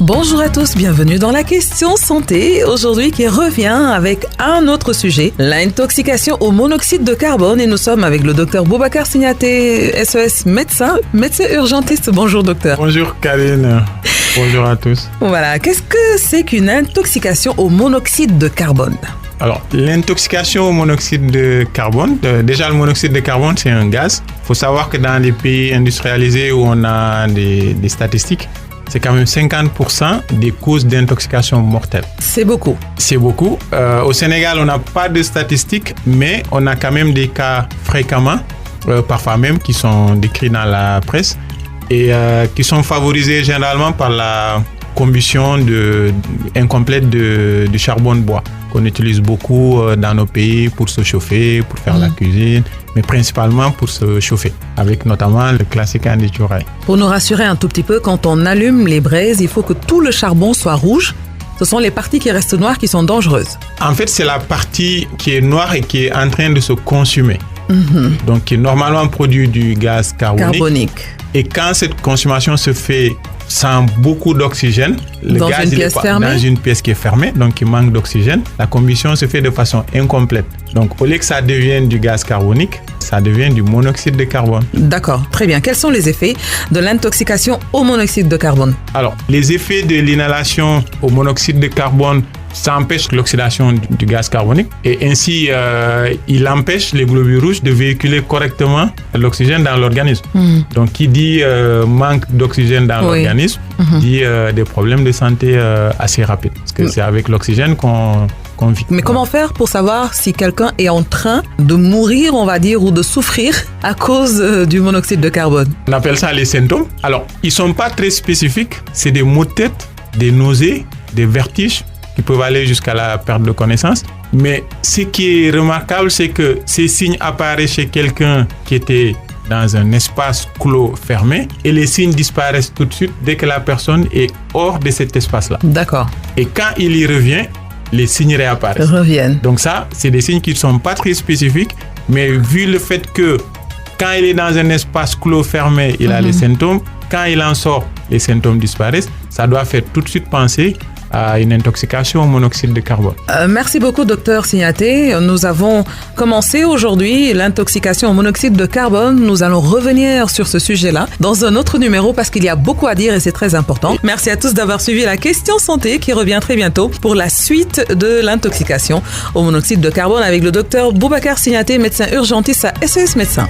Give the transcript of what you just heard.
Bonjour à tous, bienvenue dans la question santé. Aujourd'hui qui revient avec un autre sujet, l'intoxication au monoxyde de carbone. Et nous sommes avec le docteur Boubacar Signaté, SES médecin urgentiste. Bonjour docteur. Bonjour Karine, bonjour à tous. Voilà, qu'est-ce que c'est qu'une intoxication au monoxyde de carbone ? Alors, l'intoxication au monoxyde de carbone, déjà le monoxyde de carbone, c'est un gaz. Il faut savoir que dans les pays industrialisés où on a des statistiques, c'est quand même 50% des causes d'intoxication mortelle. C'est beaucoup. C'est beaucoup. Au Sénégal, on n'a pas de statistiques, mais on a quand même des cas fréquemment, parfois même, qui sont décrits dans la presse et qui sont favorisés généralement par la combustion incomplète de charbon de bois qu'on utilise beaucoup dans nos pays pour se chauffer, pour faire la cuisine, mais principalement pour se chauffer, avec notamment le classique Anditurail. Pour nous rassurer un tout petit peu, quand on allume les braises, il faut que tout le charbon soit rouge. Ce sont les parties qui restent noires qui sont dangereuses. En fait, c'est la partie qui est noire et qui est en train de se consumer. Donc, qui normalement produit du gaz carbonique. Et quand cette consommation se fait sans beaucoup d'oxygène, le gaz il est dans une pièce qui est fermée, donc il manque d'oxygène, la combustion se fait de façon incomplète. Donc au lieu que ça devienne du gaz carbonique, ça devient du monoxyde de carbone. D'accord, très bien. Quels sont les effets de l'intoxication au monoxyde de carbone ? Alors, les effets de l'inhalation au monoxyde de carbone, ça empêche l'oxydation du gaz carbonique et ainsi il empêche les globules rouges de véhiculer correctement l'oxygène dans l'organisme. Donc qui dit manque d'oxygène dans l'organisme dit des problèmes de santé assez rapides parce que c'est avec l'oxygène qu'on vit. Mais comment faire pour savoir si quelqu'un est en train de mourir, on va dire, ou de souffrir à cause du monoxyde de carbone ? On appelle ça les symptômes. Alors, ils sont pas très spécifiques, c'est des maux de tête, des nausées, des vertiges qui peuvent aller jusqu'à la perte de connaissance. Mais ce qui est remarquable, c'est que ces signes apparaissent chez quelqu'un qui était dans un espace clos fermé et les signes disparaissent tout de suite dès que la personne est hors de cet espace-là. D'accord. Et quand il y revient, les signes réapparaissent. Donc ça, c'est des signes qui ne sont pas très spécifiques, mais vu le fait que quand il est dans un espace clos fermé, il a les symptômes, quand il en sort, les symptômes disparaissent, ça doit faire tout de suite penser à une intoxication au monoxyde de carbone. Merci beaucoup, docteur Signaté. Nous avons commencé aujourd'hui l'intoxication au monoxyde de carbone. Nous allons revenir sur ce sujet-là dans un autre numéro parce qu'il y a beaucoup à dire et c'est très important. Merci à tous d'avoir suivi la question santé qui revient très bientôt pour la suite de l'intoxication au monoxyde de carbone avec le docteur Boubacar Signaté, médecin urgentiste à SES Médecins.